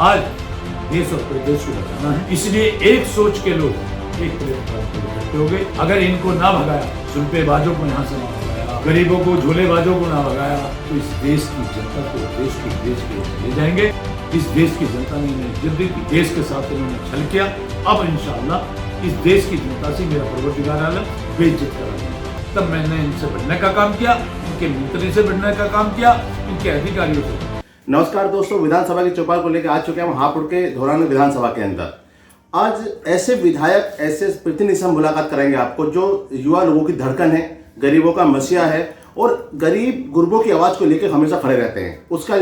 आज देश और प्रदेश को बचाना है, इसलिए एक सोच के लोग एक प्लेटफॉर्म पर इकट्ठे हो गए। अगर इनको ना भगाया, सुल्पेबाजों को यहाँ से ना भगाया, गरीबों को, झोलेबाजों को ना भगाया, तो इस देश की जनता को देश के ले जाएंगे। इस देश की जनता ने जिद्दी की, देश के साथ इन्होंने छल किया। अब इंशाअल्लाह इस देश की जनता से मेरा परवरदिगार आलम बेइज्जत कराएगा। तब मैंने इनसे बढ़ने का काम किया, इनके मंत्री से बढ़ने का काम किया, इनके अधिकारियों से। नमस्कार दोस्तों, विधानसभा की चौपाल को लेकर आ चुके हैं हम हापुड़ के धौरान विधानसभा के अंदर। आज ऐसे विधायक, ऐसे प्रतिनिधि से हम मुलाकात करेंगे आपको जो युवा लोगों की धड़कन है, गरीबों का मसीहा है और गरीब गुरबों की आवाज को लेकर हमेशा खड़े रहते हैं। उसका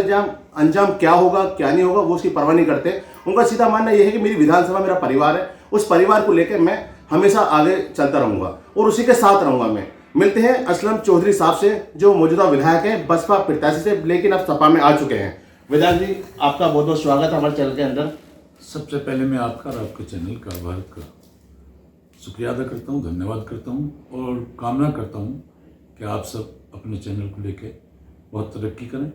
अंजाम क्या होगा क्या नहीं होगा वो उसकी परवाह नहीं करते। उनका सीधा मानना यह है कि मेरी विधानसभा मेरा परिवार है, उस परिवार को लेकर मैं हमेशा आगे चलता रहूंगा और उसी के साथ रहूंगा। मैं मिलते हैं असलम चौधरी साहब से, जो मौजूदा विधायक हैं बसपा प्रत्याशी से, लेकिन अब सपा में आ चुके हैं। विधायक जी, आपका बहुत बहुत स्वागत है हमारे चैनल के अंदर। सबसे पहले मैं आपका और आपके चैनल का आभार का शुक्रिया अदा करता हूँ, धन्यवाद करता हूँ और कामना करता हूँ कि आप सब अपने चैनल को लेकर बहुत तरक्की करें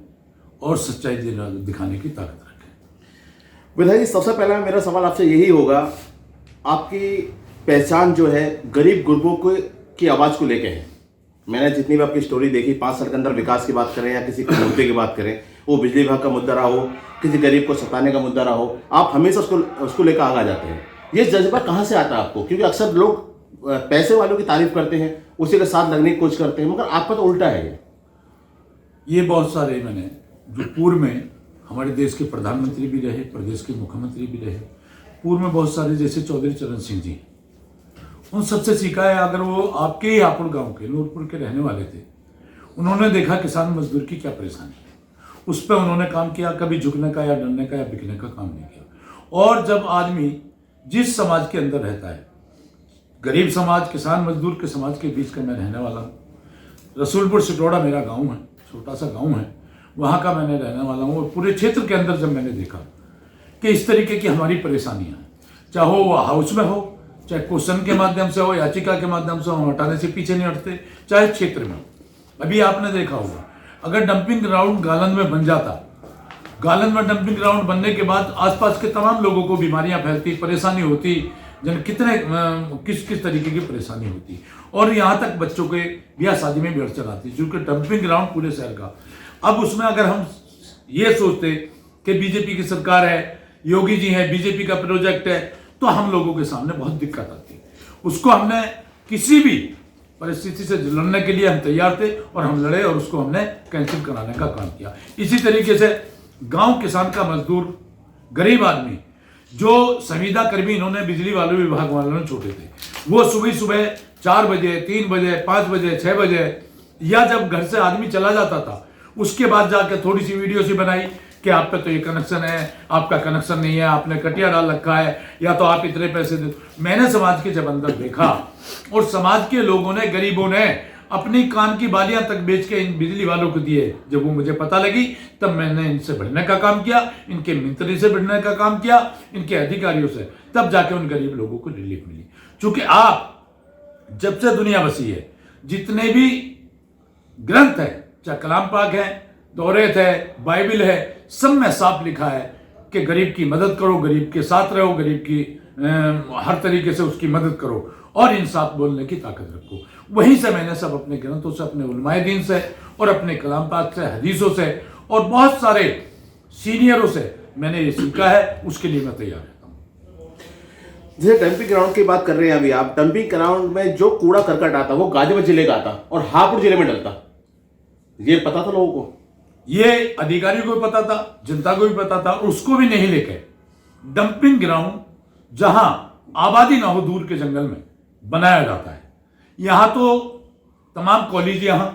और सच्चाई दिखाने की ताकत रखें। विधायक जी, सबसे पहला मेरा सवाल आपसे यही होगा, आपकी पहचान जो है गरीब गुरबों की आवाज़ को लेके है। मैंने जितनी भी आपकी स्टोरी देखी, 5 साल के अंदर विकास की बात करें या किसी मुद्दे की बात करें, वो बिजली विभाग का मुद्दा रहा हो, किसी गरीब को सताने का मुद्दा रहा हो, आप हमेशा उसको लेकर आगे आ जाते हैं। ये जज्बा कहाँ से आता है आपको? क्योंकि अक्सर लोग पैसे वालों की तारीफ करते हैं, उसी के साथ लगने की कोशिश करते हैं, मगर आपका तो उल्टा है। ये बहुत सारे मैंने जो पूर्व में हमारे देश के प्रधानमंत्री भी रहे, प्रदेश के मुख्यमंत्री भी रहे, पूर्व में बहुत सारे जैसे चौधरी चरण सिंह जी, उन सबसे सीखा है। अगर वो आपके ही हापुड़ गांव के, नूरपुर के रहने वाले थे, उन्होंने देखा किसान मजदूर की क्या परेशानी है, उस पर उन्होंने काम किया। कभी झुकने का या डरने का या बिकने का काम नहीं किया। और जब आदमी जिस समाज के अंदर रहता है, गरीब समाज, किसान मजदूर के समाज के बीच का मैं रहने वाला हूँ। रसूलपुर सिटोड़ा मेरा गाँव है, छोटा सा गाँव है, वहाँ का मैंने रहने वाला हूँ। और पूरे क्षेत्र के अंदर जब मैंने देखा कि इस तरीके की हमारी परेशानियाँ हैं, चाहे वो हाउस में हो, चाहे क्वेश्चन के माध्यम से हो, याचिका के माध्यम से, हम हटाने से पीछे नहीं हटते, चाहे क्षेत्र में हो। अभी आपने देखा होगा, अगर डंपिंग ग्राउंड गालन में बन जाता, गालन में डंपिंग ग्राउंड बनने के बाद आसपास के तमाम लोगों को बीमारियां फैलती, परेशानी होती, किस तरीके की परेशानी होती, और यहाँ तक बच्चों के ब्याह शादी में भी अड़चन आती, क्योंकि डंपिंग ग्राउंड पूरे शहर का। अब उसमें अगर हम ये सोचते कि बीजेपी की सरकार है, योगी जी हैं, बीजेपी का प्रोजेक्ट है, तो हम लोगों के सामने बहुत दिक्कत आती। उसको हमने किसी भी परिस्थिति से लड़ने के लिए हम तैयार थे और हम लड़े और उसको हमने कैंसिल कराने का काम किया। इसी तरीके से गांव किसान का मजदूर, गरीब आदमी, जो संविदा कर्मी इन्होंने बिजली वाले विभाग वालों ने छोड़े थे, वो सुबह 4 बजे, 3 बजे, 5 बजे, 6 बजे, या जब घर से आदमी चला जाता था, उसके बाद जाकर थोड़ी सी वीडियो सी बनाई कि आप पे तो ये कनेक्शन है, आपका कनेक्शन नहीं है, आपने कटिया डाल रखा है, या तो आप इतने पैसे दे। मैंने समाज के जब अंदर देखा और समाज के लोगों ने, गरीबों ने अपनी कान की बालियां तक बेच के इन बिजली वालों को दिए, जब वो मुझे पता लगी, तब मैंने इनसे बढ़ने का काम किया, इनके मंत्री से बढ़ने का काम किया, इनके अधिकारियों से, तब जाके उन गरीब लोगों को रिलीफ मिली। क्योंकि आप जब से दुनिया बसी है, जितने भी ग्रंथ है, चाहे कलाम पाक है, तौरेत है, बाइबल है, सब में साफ लिखा है कि गरीब की मदद करो, गरीब के साथ रहो, गरीब की हर तरीके से उसकी मदद करो और इंसाफ बोलने की ताकत रखो। वहीं से मैंने सब अपने ग्रंथों से, अपने उलमाए दीन से और अपने कलाम पाक से, हदीसों से और बहुत सारे सीनियरों से मैंने ये सीखा है। उसके लिए मैं तैयार रहता हूँ। जैसे डंपिंग ग्राउंड की बात कर रहे हैं अभी आप, डंपिंग ग्राउंड में जो कूड़ा करकट आता वो गाजीपुर जिले का आता और हापुड़ जिले में डलता, ये पता था लोगों को? ये अधिकारियों को भी पता था, जनता को भी पता था, और उसको भी नहीं लेके डंपिंग ग्राउंड जहां आबादी ना हो, दूर के जंगल में बनाया जाता है। यहां तो तमाम कॉलेज यहां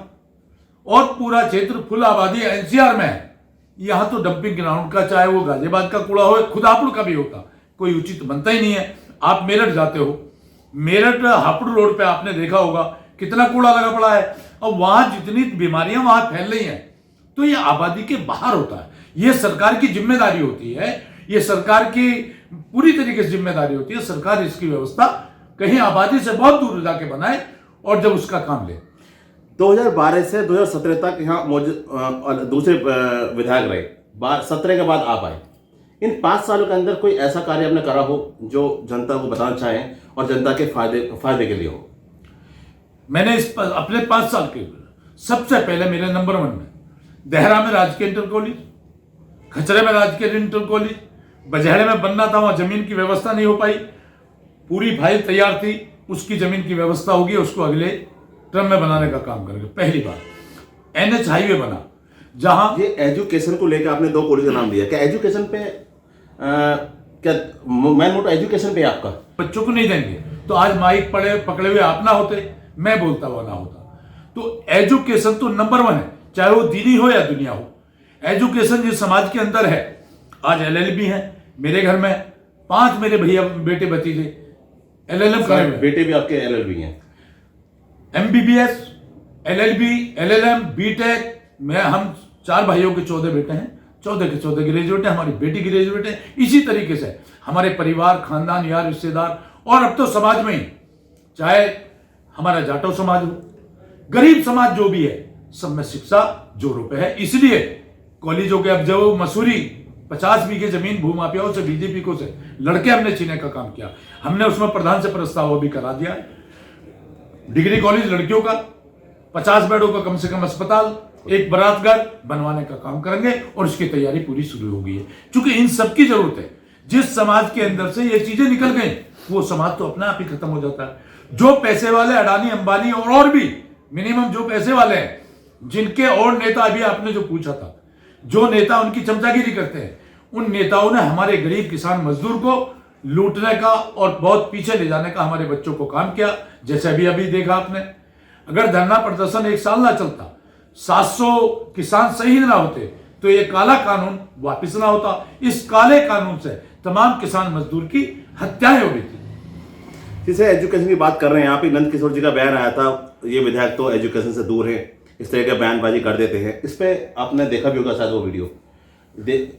और पूरा क्षेत्र फुल आबादी एनसीआर में है। यहां तो डंपिंग ग्राउंड का, चाहे वो गाजियाबाद का कूड़ा हो, खुद हापुड़ का भी होता, कोई उचित बनता ही नहीं है। आप मेरठ जाते हो, मेरठ हापुड़ रोड पे आपने देखा होगा कितना कूड़ा लगा पड़ा है, और वहां जितनी बीमारियां वहां फैल रही हैं, तो ये आबादी के बाहर होता है। ये सरकार की जिम्मेदारी होती है, ये सरकार की पूरी तरीके से जिम्मेदारी होती है। सरकार इसकी व्यवस्था कहीं आबादी से बहुत दूर जाके बनाए और जब उसका काम ले। 2012 से 2017 तक यहाँ मौजूद दूसरे विधायक रहे, 17 के बाद आप आए। इन 5 सालों के अंदर कोई ऐसा कार्य आपने करा हो जो जनता को बताना चाहें और जनता के फायदे के लिए हो? मैंने अपने 5 साल के सबसे पहले मेरे नंबर 1 में देहरा में राजकीय इंटर कॉलेज, खचरे में राजकीय इंटर कॉलेज, बजहड़े में बनना था, वहां जमीन की व्यवस्था नहीं हो पाई, पूरी फाइल तैयार थी, उसकी जमीन की व्यवस्था होगी, उसको अगले टर्म में बनाने का काम करेंगे। पहली बार NH हाईवे बना, जहां ये एजुकेशन को लेकर आपने 2 कॉलेज का नाम दिया, क्या एजुकेशन पे क्या मैन मोटो एजुकेशन पे आपका? बच्चों को नहीं देंगे तो आज माइक पकड़े हुए आप ना होते, मैं बोलता हुआ ना होता। तो एजुकेशन तो नंबर 1 है, चाहे वो दीनी हो या दुनिया हो। एजुकेशन जिस समाज के अंदर है, आज LLB है मेरे घर में, 5 मेरे भैया बेटे भतीजे LLM करे हुए, बेटे भी आपके LLB हैं, MBBS, LLB, LLM, BTech, हम 4 भाइयों के 14 बेटे हैं, 14 के 14 ग्रेजुएट है, हमारी बेटी ग्रेजुएट है। इसी तरीके से हमारे परिवार, खानदान, यार, रिश्तेदार, और अब तो समाज में ही, चाहे हमारा जाटो समाज हो, गरीब समाज जो भी है, सब में शिक्षा जोरों पे है। इसलिए कॉलेजों के अब जो मसूरी 50 बीघे जमीन भूमाफियाओं से, बीजेपी को से लड़के हमने छीनने का काम किया, हमने उसमें प्रधान से प्रस्ताव भी करा दिया। डिग्री कॉलेज लड़कियों का, 50 बेडों का कम से कम अस्पताल, एक बारात घर बनवाने का काम करेंगे और इसकी तैयारी पूरी शुरू हो गई है। क्योंकि इन सबकी जरूरत है। जिस समाज के अंदर से ये चीजें निकल गई, वो समाज तो अपने आप ही खत्म हो जाता है। जो पैसे वाले, अडानी, अंबानी और भी मिनिमम जो पैसे वाले हैं, जिनके और नेता, अभी आपने जो पूछा था, जो नेता उनकी चमचागिरी करते हैं, उन नेताओं ने हमारे गरीब किसान मजदूर को लूटने का और बहुत पीछे ले जाने का हमारे बच्चों को काम किया। जैसे अभी देखा आपने, अगर धरना प्रदर्शन 1 साल ना चलता, 700 किसान शहीद ना होते, तो ये काला कानून वापस ना होता। इस काले कानून से तमाम किसान मजदूर की हत्याएं हो गई थी। जैसे एजुकेशन की बात कर रहे हैं, यहाँ पे नंद किशोर जी का बयान आया था, ये विधायक तो एजुकेशन से दूर है, इस तरह का बयानबाजी कर देते हैं। इस पे आपने देखा भी होगा शायद वो वीडियो,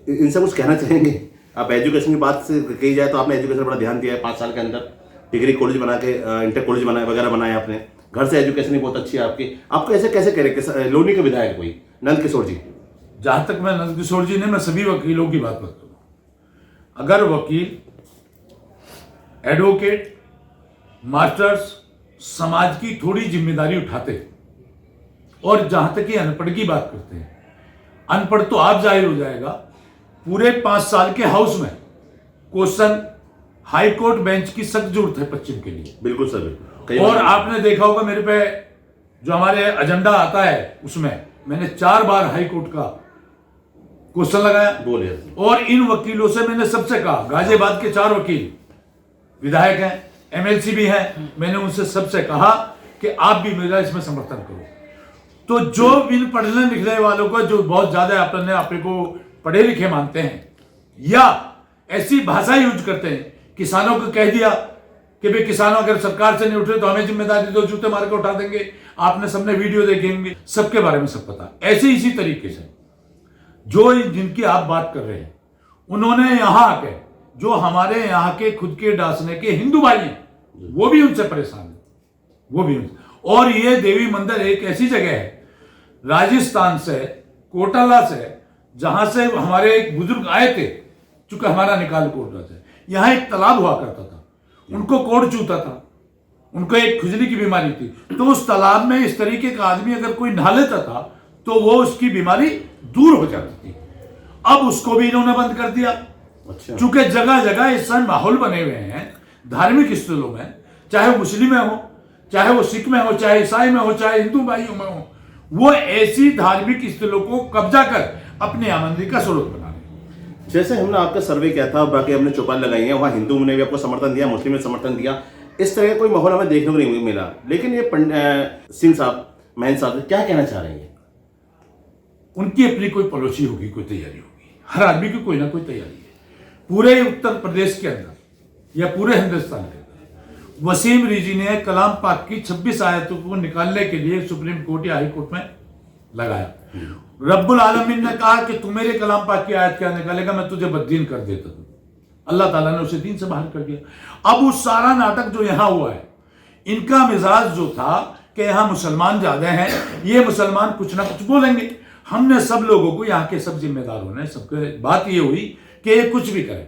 इनसे कुछ कहना चाहेंगे आप? एजुकेशन की बात से कही जाए तो आपने एजुकेशन बड़ा ध्यान दिया है 5 साल के अंदर, डिग्री कॉलेज बना के, इंटर कॉलेज वगैरह बनाए आपने, घर से एजुकेशन भी बहुत अच्छी है आपकी। आपको ऐसे कैसे करें लोनी के विधायक कोई नंद किशोर जी? जहां तक मैं नंद किशोर जी ने, मैं सभी वकीलों की बात करता हूं। अगर वकील, एडवोकेट, मास्टर्स समाज की थोड़ी जिम्मेदारी उठाते, और जहां तक ये अनपढ़ की बात करते हैं, अनपढ़ तो आप जाहिर हो जाएगा। पूरे 5 साल के हाउस में क्वेश्चन हाई कोर्ट बेंच की सख्त जरूरत है पश्चिम के लिए। बिल्कुल सर, बिल्कुल। और आपने देखा होगा मेरे पे जो हमारे एजेंडा आता है, उसमें मैंने 4 बार हाई कोर्ट का क्वेश्चन लगाया। बोलिए। और इन वकीलों से मैंने सबसे कहा, गाजियाबाद के 4 वकील विधायक हैं, MLC भी हैं, मैंने उनसे सबसे कहा कि आप भी मेरा इसमें समर्थन करो। तो जो इन पढ़ने लिखने वालों को, जो बहुत ज्यादा अपने को पढ़े लिखे मानते हैं, या ऐसी भाषा यूज करते हैं, किसानों को कह दिया कि भाई किसानों अगर सरकार से नहीं उठ रहे तो हमें जिम्मेदारी दो, जूते मार के उठा देंगे। आपने सबने वीडियो देखे होंगे, सबके बारे में सब पता। ऐसे इसी तरीके से जो जिनकी आप बात कर रहे हैं, उन्होंने यहां आके, जो हमारे यहाँ के खुद के डासने के हिंदू भाई हैं, वो भी उनसे परेशान है, वो भी उनसे। और ये देवी मंदिर एक ऐसी जगह है राजस्थान से, कोटाला से, जहां से हमारे एक बुजुर्ग आए थे, चूंकि हमारा निकाल कोट रहा था, यहां एक तालाब हुआ करता था, उनको कोड़ चूता था, उनको एक खुजली की बीमारी थी, तो उस तालाब में इस तरीके का आदमी अगर कोई नहा लेता था तो वो उसकी बीमारी दूर हो जाती थी। अब उसको भी इन्होंने बंद कर दिया। अच्छा। चूंकि जगह जगह इस समय माहौल बने हुए हैं धार्मिक स्थलों में, चाहे वो मुस्लिम में हो, चाहे वो सिख में हो, चाहे ईसाई में हो, चाहे हिंदू भाइयों में हो, वो ऐसी धार्मिक स्थलों को कब्जा कर अपनी आमदनी का स्रोत बना रहे। जैसे हमने आपका सर्वे किया था, बाकी हमने चौपाल लगाई है, वहाँ हिंदू ने भी आपको समर्थन दिया, मुस्लिम ने समर्थन दिया, इस तरह का कोई माहौल हमें देखने को नहीं मिला। लेकिन ये सिंह साहब, महेंद्र साहब क्या कहना चाह रहे हैं? उनकी अपनी कोई पॉलिसी होगी, कोई तैयारी होगी, हर आदमी की कोई ना कोई तैयारी है। पूरे उत्तर प्रदेश के अंदर या पूरे हिंदुस्तान के अंदर वसीम रिजी ने कलाम पाक की 26 आयतों को निकालने के लिए सुप्रीम कोर्ट या हाई कोर्ट में लगाया। रब्बुल आलमीन ने कहा कि तू मेरे कलाम पाक की आयत क्या निकालेगा, मैं तुझे बददीन कर देता हूं। अल्लाह ताला ने उसे दीन से बाहर कर दिया। अब उस सारा नाटक जो यहां हुआ है, इनका मिजाज जो था कि यहां मुसलमान ज्यादा हैं, ये मुसलमान कुछ ना कुछ बोलेंगे। हमने सब लोगों को, यहाँ के सब जिम्मेदारों ने, सबके बात ये हुई कि ये कुछ भी करें।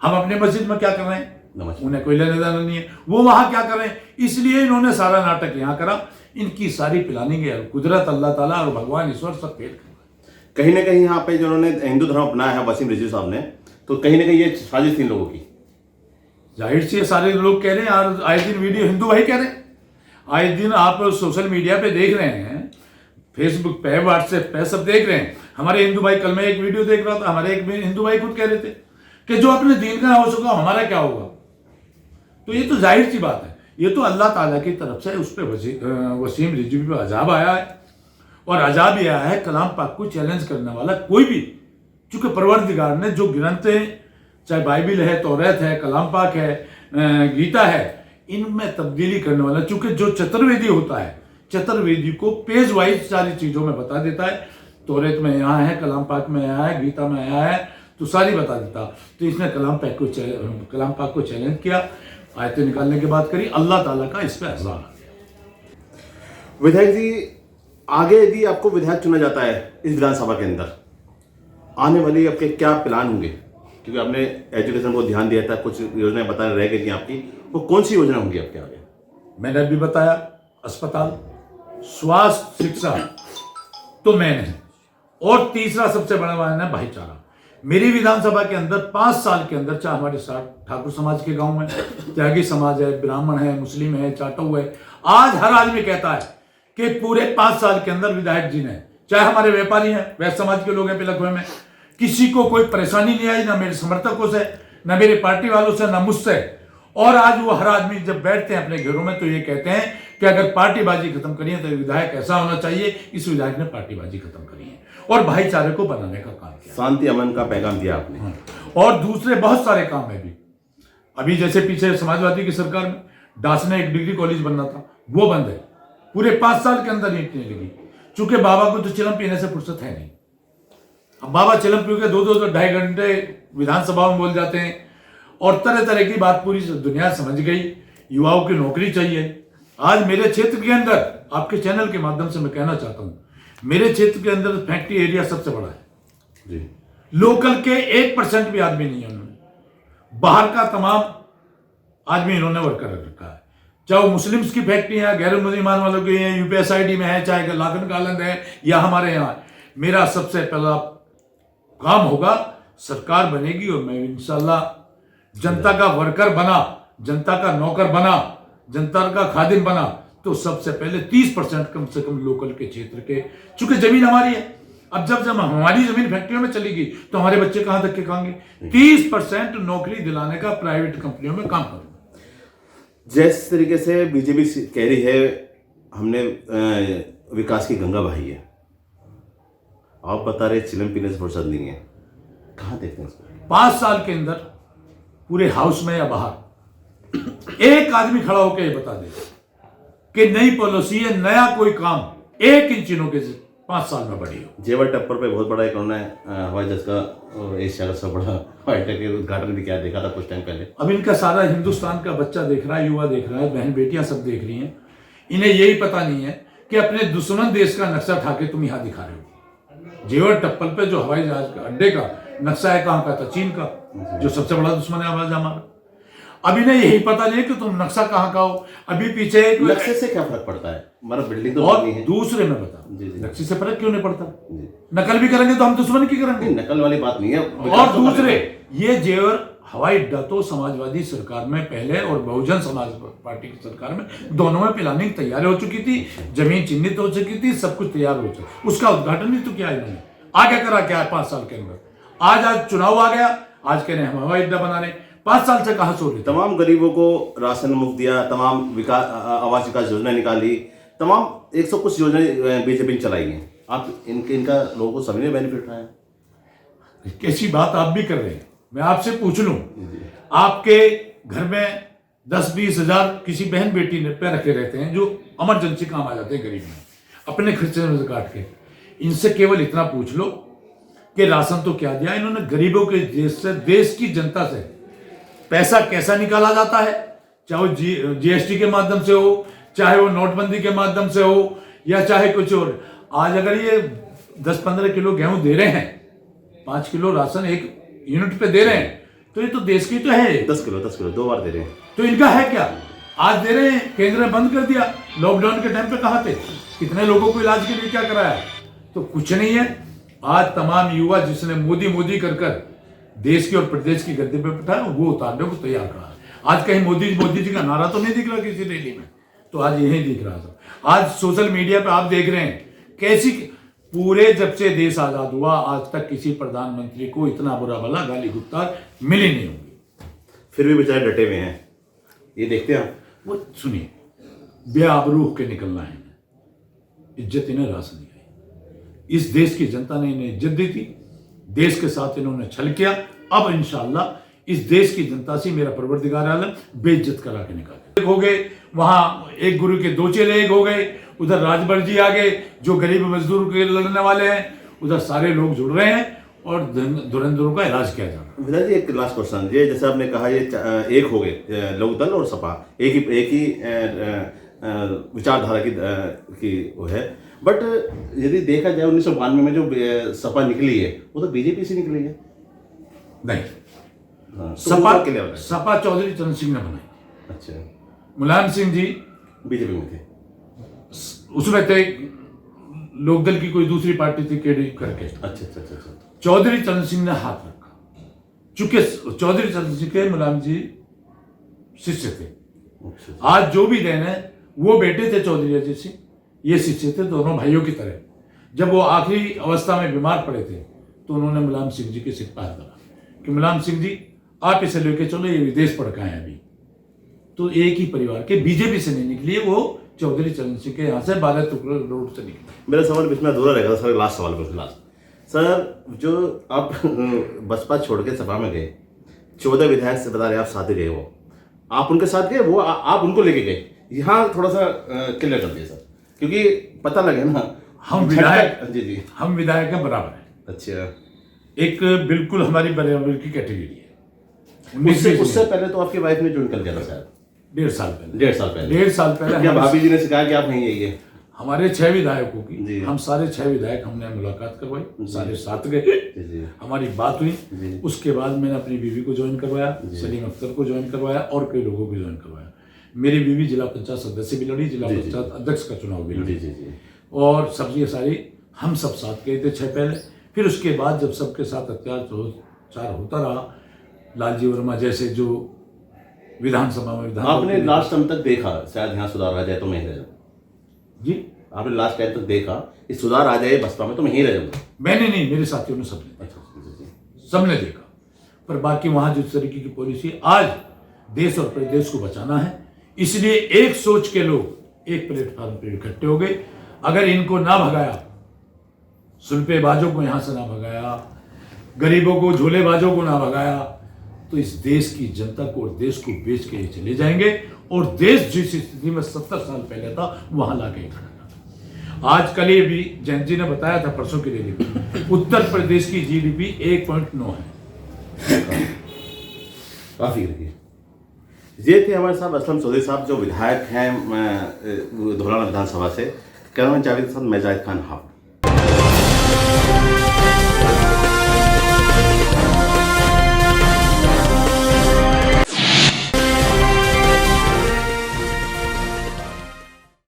हम अपने मस्जिद में क्या कर रहे हैं, उन्हें कोई लेने देना नहीं है, वो वहां क्या कर रहे हैं, इसलिए इन्होंने सारा नाटक यहां करा। इनकी सारी प्लानिंग है, कुदरत अल्लाह ताला और भगवान ईश्वर सब फेल कर। कहीं ना कहीं यहाँ पे जो उन्होंने हिंदू धर्म अपनाया है वसीम रिजवी साहब ने, तो कहीं ना कहीं ये साजिश थी इन लोगों की। जाहिर सी सारे लोग कह रहे हैं, और आए दिन वीडियो हिंदू भाई कह रहे हैं, आए दिन आप सोशल मीडिया पे देख रहे हैं, फेसबुक पे, व्हाट्सएप पे सब देख रहे हैं। हमारे हिंदू भाई, कल मैं एक वीडियो देख रहा था, हमारे एक हिंदू भाई खुद कह रहे थे कि जो अपने दीन का हो सका हमारा क्या होगा। तो ये तो जाहिर सी बात है, ये तो अल्लाह ताला की तरफ से उस पर वसीम रिजवी पे अजाब आया है। और अजाब यह आया है, कलाम पाक को चैलेंज करने वाला कोई भी, चूंकि परवरदिगार ने जो ग्रंथ है, चाहे बाइबिल है, तौरात है, कलाम पाक है, गीता है, इनमें तब्दीली करने वाला, चूंकि जो चतुर्वेदी होता है, चतुर्वेदी को पेज वाइज सारी चीजों में बता देता है। तौरात में यहाँ है, कलाम पाक में यहाँ है, गीता में यहाँ है, तो सारी बता देता। तो इसने कलाम पाक को चैलेंज किया, आयतें निकालने की बात करी, अल्लाह ताला का इस पर अज़ाब आ गया। विधायक जी, आगे यदि आपको विधायक चुना जाता है इस विधानसभा के अंदर, आने वाली आपके क्या प्लान होंगे? क्योंकि आपने एजुकेशन को ध्यान दिया था, कुछ योजनाएं बता रह गई थी आपकी, वो कौन सी योजना होंगी आपके आगे? मैंने अभी बताया, अस्पताल, स्वास्थ्य, शिक्षा तो मैंने है, और तीसरा सबसे बड़ा वायदा है भाईचारा। मेरी विधानसभा के अंदर 5 साल के अंदर, चाहे हमारे साथ ठाकुर समाज के गांव में त्यागी समाज है, ब्राह्मण है, मुस्लिम है, चाटू है, आज हर आदमी कहता है कि पूरे 5 साल के अंदर विधायक जी ने, चाहे हमारे व्यापारी हैं, वैश्य समाज के लोग हैं पिलखुए में, किसी को कोई परेशानी नहीं आई, ना मेरे समर्थकों से, ना मेरे पार्टी वालों से, ना मुझसे। और आज वो हर आदमी जब बैठते हैं अपने घरों में तो ये कहते हैं कि अगर पार्टीबाजी खत्म करी है तो विधायक ऐसा होना चाहिए। इस विधायक ने पार्टीबाजी खत्म करी है और भाईचारे को बनाने का काम किया, शांति अमन का पैगाम दिया आपने। और दूसरे बहुत सारे काम है भी। अभी जैसे पीछे समाजवादी की सरकार में डास ने एक डिग्री कॉलेज बनना था, वो बंद है, पूरे 5 साल के अंदर ईंट नहीं लगी, चूंकि बाबा को तो चिलम पीने से फुर्सत है नहीं। अब बाबा चिलम पी के 2-2 ढाई घंटे विधानसभा में बोल जाते हैं, और तरह तरह की बात पूरी दुनिया समझ गई। युवाओं की नौकरी चाहिए। आज मेरे क्षेत्र के अंदर, आपके चैनल के माध्यम से मैं कहना चाहता हूं, मेरे क्षेत्र के अंदर फैक्ट्री एरिया सबसे बड़ा है जी। लोकल के 1% भी आदमी नहीं है उन्होंने, बाहर का तमाम आदमी इन्होंने वर्कर रख रखा है, चाहे वो मुस्लिम्स की फैक्ट्री है, गैर मुसलमान वालों की है, यूपीएसआईडी में है, चाहे लाखन कालंद है, या हमारे यहाँ। मेरा सबसे पहला काम होगा, सरकार बनेगी और मैं इंशाल्लाह जनता का वर्कर बना, जनता का नौकर बना, जनता का खादिम बना, तो सबसे पहले 30% कम से कम लोकल के क्षेत्र के, चूंकि जमीन हमारी है, अब जब हमारी जमीन फैक्ट्रियों में चलेगी तो हमारे बच्चे कहां तक के खाएंगे। 30% नौकरी दिलाने का प्राइवेट कंपनियों में काम करूंगा। जिस तरीके से बीजेपी कह रही है हमने विकास की गंगा बहाई है, आप बता रहे चिलम पीने से फुर्सत नहीं है, कहां देखते हैं इसको? 5 साल के अंदर पूरे हाउस में या बाहर एक आदमी खड़ा होकर ये बता दे कि नई पॉलिसी है, नया कोई काम 1 इंच के 5 साल में बढ़ी हो। जेवर टप्पर पे बहुत बड़ा एक उन्होंने हवाई जहाज का, एशिया का सबसे बड़ा हवाई अड्डे के उद्घाटन भी किया, देखा था कुछ टाइम पहले। अब इनका सारा हिंदुस्तान का बच्चा देख रहा है, युवा देख रहा है, बहन बेटियां सब देख रही हैं। इन्हें यही पता नहीं है कि अपने दुश्मन देश का नक्शा ठाके तुम यहां दिखा रहे हो। जेवर टप्पल पे जो हवाई जहाज का अड्डे का नक्शा है, कहां का था? चीन का, जो सबसे बड़ा दुश्मन है हमारा। अभी नहीं यही पता नहीं कि तुम नक्शा कहां का हो। अभी पीछे नक्शे से क्या फर्क पड़ता है? हमारा बिल्डिंग तो और नहीं है। दूसरे में बता, नक्शे से फर्क क्यों नहीं पड़ता? नकल भी करेंगे तो हम दुश्मन की करेंगे, नकल वाली बात नहीं है। और दूसरे ये जेवर हवाई अड्डा तो समाजवादी सरकार में पहले और बहुजन समाज पार्टी की सरकार में, दोनों में प्लानिंग तैयार हो चुकी थी, जमीन चिन्हित हो चुकी थी, सब कुछ तैयार हो चुका, उसका उद्घाटन भी तो किया इन्होंने। आगे करा क्या है 5 साल के अंदर? आज चुनाव आ गया, आज कह रहे हैं हम हवाई अड्डा बना रहे। 5 साल से कहां सो रहे? तमाम गरीबों को राशन मुफ्त दिया, तमाम विकास आवास विकास योजना निकाली, तमाम 100 कुछ योजनाएं बीजेपी ने चलाई हैं। आप इनका लोगों को सभी ने बेनिफिट उठाया। कैसी बात आप भी कर रहे हैं? मैं आपसे पूछ लूं, आपके घर में 10-20 हजार किसी बहन बेटी ने पे रखे रहते हैं जो इमरजेंसी काम आ जाते हैं गरीब में, अपने खर्चे में से काट के। इनसे केवल इतना पूछ लो कि राशन तो क्या दिया इन्होंने गरीबों के देश से, देश की जनता से पैसा कैसा निकाला जाता है, चाहे वो जीएसटी के माध्यम से हो, चाहे वो नोटबंदी के माध्यम से हो, या चाहे कुछ और। आज अगर ये 10-15 किलो गेहूं दे रहे हैं, 5 किलो राशन एक यूनिट पे दे रहे हैं, तो ये तो देश की तो है। 10 किलो 2 बार दे रहे हैं। तो इनका है क्या? आज दे रहे हैं, केंद्र ने बंद कर दिया। लॉकडाउन के टाइम पे कहाँ थे? कितने लोगों को इलाज के लिए क्या कराया? तो कुछ नहीं है। आज तमाम युवा जिसने मोदी मोदी कर कर देश की और प्रदेश की गद्दी पे बैठा है, वो उतारने को तैयार रहा है। आज कहीं मोदी मोदी जी का नारा तो नहीं दिख रहा किसी रैली में, तो आज यही दिख रहा था। आज सोशल मीडिया पे आप देख रहे हैं कैसी पूरे जब से देश आजाद हुआ आज तक किसी प्रधानमंत्री को इतना बुरा भला गाली गुप्तार मिली नहीं होगी। फिर भी बेचारे डटे हुए हैं, ये देखते हैं आप। वो सुनिए, बेआबरू होकर निकलना है, इज्जत इन्हें रास नहीं आई। इस देश की जनता ने इन्हें इज्जत दी थी, देश के साथ इन्होंने छल किया। अब इंशाअल्लाह इस देश की जनता से मेरा परवरदिगार आलम बेइज्जत करा के निकाले। हो गए वहां, एक गुरु के 2 चेले एक हो गए, उधर राजभर जी आ गए जो गरीब मजदूर के लड़ने वाले हैं, उधर सारे लोग जुड़ रहे हैं और धुरंधरों का इलाज किया जा रहा है। विधायक जी एक लास्ट क्वेश्चन, ये जैसे आपने कहा ये एक हो गए लोकदल और सपा, एक ही विचारधारा की वो है, बट यदि देखा जाए 1992 में जो सपा निकली है वो तो बीजेपी से निकली है। नहीं, हाँ, तो सपा चौधरी चरण सिंह ने बनाई। अच्छा, मुलायम सिंह जी बीजेपी में थे, उसमें थे, लोकदल की कोई दूसरी पार्टी थी केडी करके। अच्छा। चौधरी चरण सिंह ने हाथ रखा, चूंकि चौधरी चरण सिंह के मुलायम जी शिष्य थे। अच्छा। आज जो भी देन है वो बेटे थे चौधरी अजय सिंह, ये शिष्य थे, दोनों भाइयों की तरह। जब वो आखिरी अवस्था में बीमार पड़े थे तो उन्होंने मुलायम सिंह जी के सिर पर हाथ डाला कि मुलायम सिंह जी आप इसे लेके चलो, ये विदेश पढ़ के आए हैं अभी। तो एक ही परिवार के, बीजेपी से नहीं निकली है, वो चौधरी चरण सिंह के यहाँ से 12 टुकड़े रोड से निकली। मेरा सवाल बीच में अधूरा रहेगा सर, लास्ट सवाल सर, जो आप बसपा छोड़ के सपा में गए, 14 विधायक से बता रहे आप साथ ही गए, वो आप उनके साथ गए, वो आप उनको लेके गए, यहाँ थोड़ा सा क्लियर कर दिए सर, क्योंकि पता लगे ना हम विधायक, जी हम विधायक के बराबर है। अच्छा, एक बिल्कुल हमारी बराबर की कैटेगरी है। उससे पहले तो आपकी वाइफ ने ज्वाइन कर लिया था शायद, 1.5 साल पहले। 1.5 साल पहले क्या भाभी जी ने सिखाया कि आप नहीं यही है? हमारे 6 विधायकों की, हम सारे 6 विधायक हमने मुलाकात करवाई, सारे साथ गए, हमारी बात हुई। उसके बाद मैंने अपनी बीवी को ज्वाइन करवाया, सलीम अख्तर को ज्वाइन करवाया और कई लोगों को ज्वाइन करवाया। मेरी बीवी जिला पंचायत सदस्य भी लड़ी, जिला पंचायत अध्यक्ष का चुनाव भी लड़ी, और सबसे सारी हम सब साथ गए थे 6 पहले। फिर उसके बाद जब सबके साथ अत्याचार होता रहा, लालजी वर्मा जैसे जो विधानसभा में आपने लास्ट टाइम तक देखा शायद यहाँ सुधार आ जाए तो मैं ही रह जाऊँ जी, आपने लास्ट टाइम तक देखा इस सुधार आ जाए बसपा में तो मैं ही रह जाऊँगा? मैंने नहीं, मेरे साथियों ने सबने देखा। पर बाकी वहां जिस तरीके की पॉलिसी, आज देश और प्रदेश को बचाना है, इसलिए एक सोच के लोग एक प्लेटफॉर्म पे इकट्ठे हो गए। अगर इनको ना भगाया, सुल्पेबाजों को यहां से ना भगाया, गरीबों को, झोलेबाजों को ना भगाया, तो इस देश की जनता को और देश को बेच के चले जाएंगे और देश जिस स्थिति में 70 साल पहले था वहां लाके खड़ा था। आज कल ये भी जैन जी ने बताया था परसों की रैली में, उत्तर प्रदेश की जीडीपी 1.9 है। काफी रही। ये थे हमारे साथ असलम चौधरी साहब जो विधायक हैं धौलाना विधानसभा से। कैमरामैन जावेद के साथ मैं जाहिद खान हाफ।